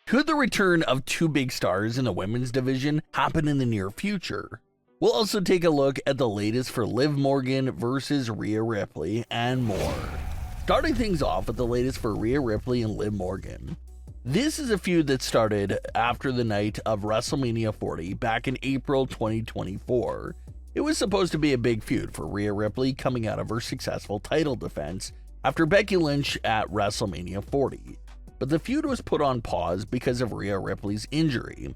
Could the return of two big stars in the women's division happen in the near future? We'll also take a look at the latest for Liv Morgan versus Rhea Ripley and more. Starting things off with the latest for Rhea Ripley and Liv Morgan. This is a feud that started after the night of WrestleMania 40 back in April 2024. It was supposed to be a big feud for Rhea Ripley coming out of her successful title defense after Becky Lynch at WrestleMania 40. But the feud was put on pause because of Rhea Ripley's injury.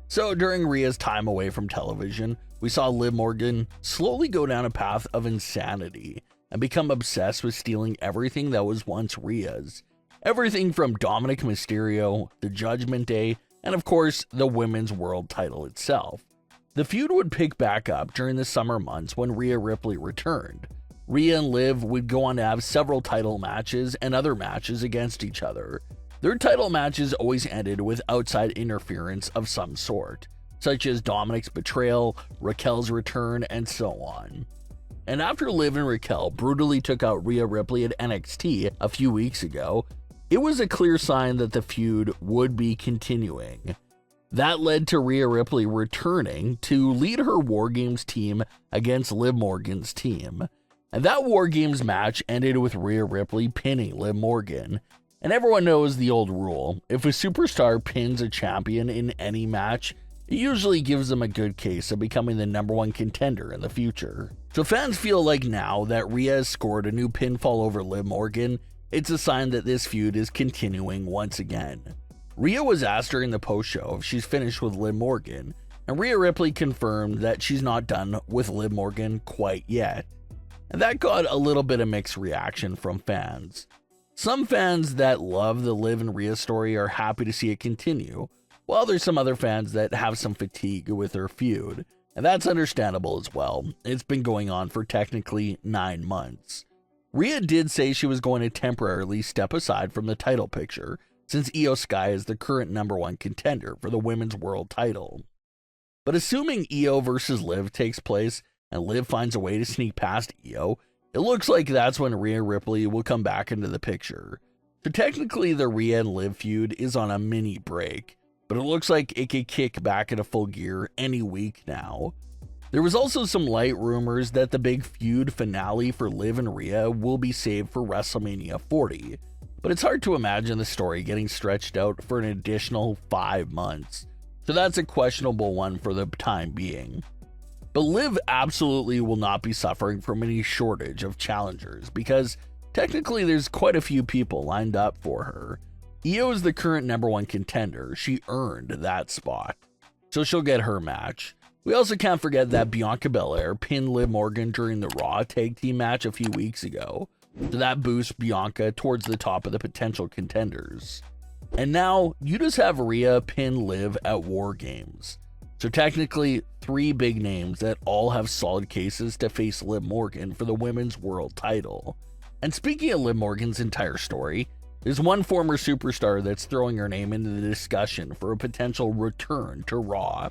So during Rhea's time away from television, we saw Liv Morgan slowly go down a path of insanity and become obsessed with stealing everything that was once Rhea's. Everything from Dominic Mysterio, the Judgment Day, and of course, the Women's World title itself. The feud would pick back up during the summer months when Rhea Ripley returned. Rhea and Liv would go on to have several title matches and other matches against each other. Their title matches always ended with outside interference of some sort, such as Dominic's betrayal, Raquel's return, and so on. And after Liv and Raquel brutally took out Rhea Ripley at NXT a few weeks ago, it was a clear sign that the feud would be continuing. That led to Rhea Ripley returning to lead her War Games team against Liv Morgan's team. And that War Games match ended with Rhea Ripley pinning Liv Morgan. And everyone knows the old rule: if a superstar pins a champion in any match, it usually gives them a good case of becoming the #1 contender in the future. So fans feel like now that Rhea has scored a new pinfall over Liv Morgan, it's a sign that this feud is continuing once again. Rhea was asked during the post-show if she's finished with Liv Morgan, and Rhea Ripley confirmed that she's not done with Liv Morgan quite yet. And that got a little bit of mixed reaction from fans. Some fans that love the Liv and Rhea story are happy to see it continue, while there's some other fans that have some fatigue with their feud, and that's understandable as well. It's been going on for technically 9 months. Rhea did say she was going to temporarily step aside from the title picture, since Io Sky is the current #1 contender for the Women's World title. But assuming Io versus Liv takes place, and Liv finds a way to sneak past Io, it looks like that's when Rhea Ripley will come back into the picture. So technically the Rhea and Liv feud is on a mini break, but it looks like it could kick back into full gear any week now. There was also some light rumors that the big feud finale for Liv and Rhea will be saved for WrestleMania 40, but it's hard to imagine the story getting stretched out for an additional 5 months, so that's a questionable one for the time being. But Liv absolutely will not be suffering from any shortage of challengers, because technically there's quite a few people lined up for her. Io is the current #1 contender. She earned that spot, so she'll get her match. We also can't forget that Bianca Belair pinned Liv Morgan during the Raw tag team match a few weeks ago, so that boosts Bianca towards the top of the potential contenders. And now you just have Rhea pin Liv at War Games. So technically 3 big names that all have solid cases to face Liv Morgan for the Women's World title. And speaking of Liv Morgan's entire story, there's one former superstar that's throwing her name into the discussion for a potential return to Raw,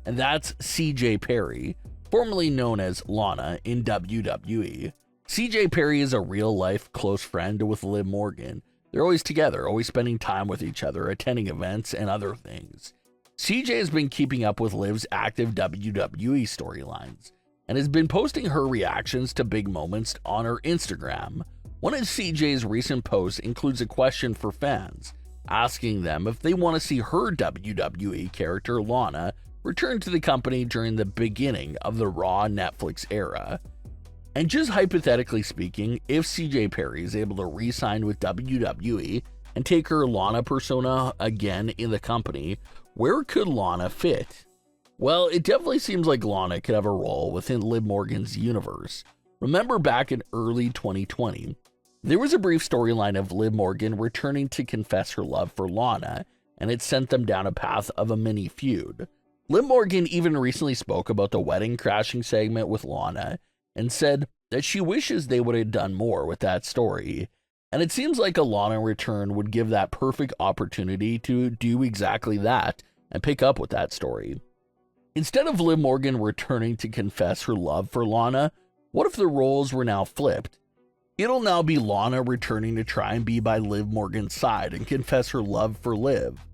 and that's CJ Perry, formerly known as Lana in WWE. CJ Perry is a real-life close friend with Liv Morgan. They're always together, always spending time with each other, attending events and other things. CJ has been keeping up with Liv's active WWE storylines and has been posting her reactions to big moments on her Instagram. One of CJ's recent posts includes a question for fans, asking them if they want to see her WWE character Lana return to the company during the beginning of the Raw Netflix era. And just hypothetically speaking, if CJ Perry is able to re-sign with WWE and take her Lana persona again in the company, where could Lana fit? Well, it definitely seems like Lana could have a role within Liv Morgan's universe. Remember back in early 2020, there was a brief storyline of Liv Morgan returning to confess her love for Lana, and it sent them down a path of a mini feud. Liv Morgan even recently spoke about the wedding crashing segment with Lana and said that she wishes they would have done more with that story. And it seems like a Lana return would give that perfect opportunity to do exactly that and pick up with that story. Instead of Liv Morgan returning to confess her love for Lana, what if the roles were now flipped? It'll now be Lana returning to try and be by Liv Morgan's side and confess her love for Liv.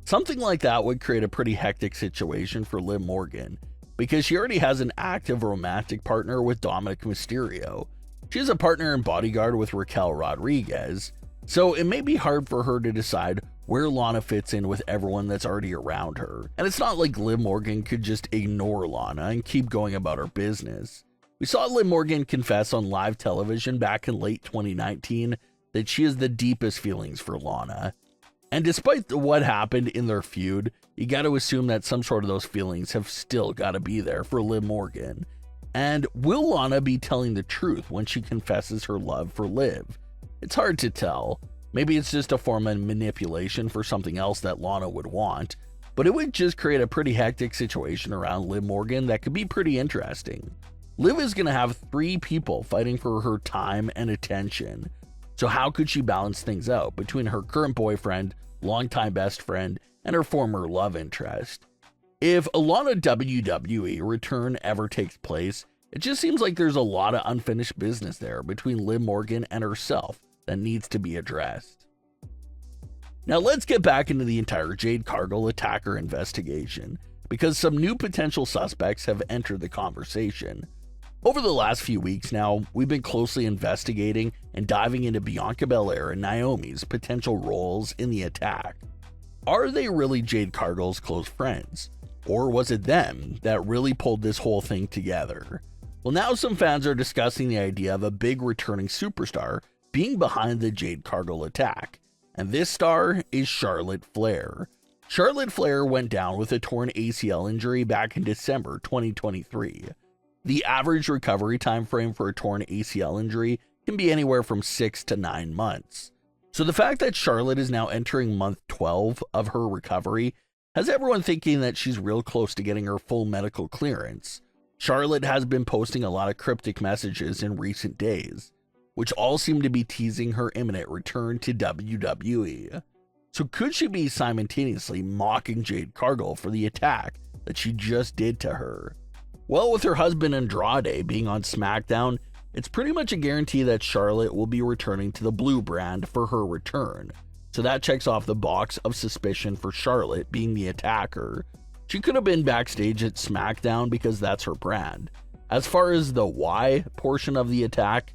Something like that would create a pretty hectic situation for Liv Morgan, because she already has an active romantic partner with Dominic Mysterio. She has a partner and bodyguard with Raquel Rodriguez, so it may be hard for her to decide where Lana fits in with everyone that's already around her. And it's not like Liv Morgan could just ignore Lana and keep going about her business. We saw Liv Morgan confess on live television back in late 2019 that she has the deepest feelings for Lana. And despite what happened in their feud, you got to assume that some sort of those feelings have still got to be there for Liv Morgan. And will Lana be telling the truth when she confesses her love for Liv? It's hard to tell. Maybe it's just a form of manipulation for something else that Lana would want, but it would just create a pretty hectic situation around Liv Morgan that could be pretty interesting. Liv is going to have 3 people fighting for her time and attention. So how could she balance things out between her current boyfriend, longtime best friend, and her former love interest? If a Lana WWE return ever takes place, it just seems like there's a lot of unfinished business there between Liv Morgan and herself that needs to be addressed. Now let's get back into the entire Jade Cargill attacker investigation, because some new potential suspects have entered the conversation. Over the last few weeks now, we've been closely investigating and diving into Bianca Belair and Naomi's potential roles in the attack. Are they really Jade Cargill's close friends? Or was it them that really pulled this whole thing together? Well, now some fans are discussing the idea of a big returning superstar being behind the Jade Cargill attack, and this star is Charlotte Flair. Charlotte Flair went down with a torn ACL injury back in December 2023. The average recovery time frame for a torn ACL injury can be anywhere from 6 to 9 months. So the fact that Charlotte is now entering month 12 of her recovery has everyone thinking that she's real close to getting her full medical clearance. Charlotte has been posting a lot of cryptic messages in recent days, which all seem to be teasing her imminent return to WWE. So could she be simultaneously mocking Jade Cargill for the attack that she just did to her? Well, with her husband Andrade being on Smackdown, it's pretty much a guarantee that Charlotte will be returning to the blue brand for her return. So that checks off the box of suspicion for Charlotte being the attacker. She could have been backstage at Smackdown because that's her brand. As far as the why portion of the attack,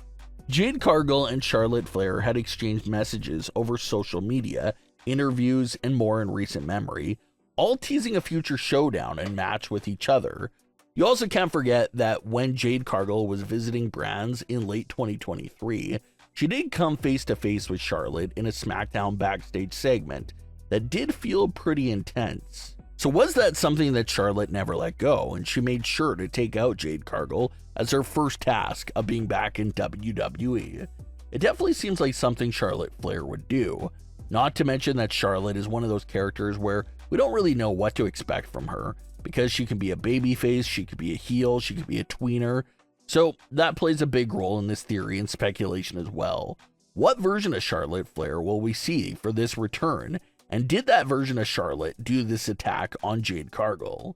Jade Cargill and Charlotte Flair had exchanged messages over social media, interviews, and more in recent memory, all teasing a future showdown and match with each other. You also can't forget that when Jade Cargill was visiting brands in late 2023, she did come face to face with Charlotte in a SmackDown backstage segment that did feel pretty intense. So was that something that Charlotte never let go, and she made sure to take out Jade Cargill as her first task of being back in WWE? It definitely seems like something Charlotte Flair would do, not to mention that Charlotte is one of those characters where we don't really know what to expect from her, because she can be a babyface, she could be a heel, she could be a tweener. So that plays a big role in this theory and speculation as well. What version of Charlotte Flair will we see for this return? And did that version of Charlotte do this attack on Jade Cargill?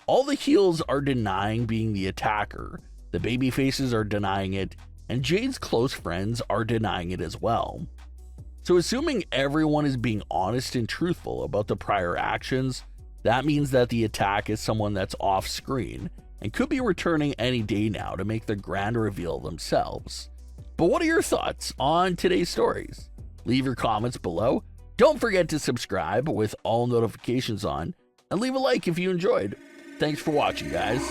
All the heels are denying being the attacker, the babyfaces are denying it, and Jade's close friends are denying it as well. So assuming everyone is being honest and truthful about the prior actions, that means that the attack is someone that's off screen and could be returning any day now to make the grand reveal themselves. But what are your thoughts on today's stories? Leave your comments below. Don't forget to subscribe with all notifications on, and leave a like if you enjoyed. Thanks for watching, guys.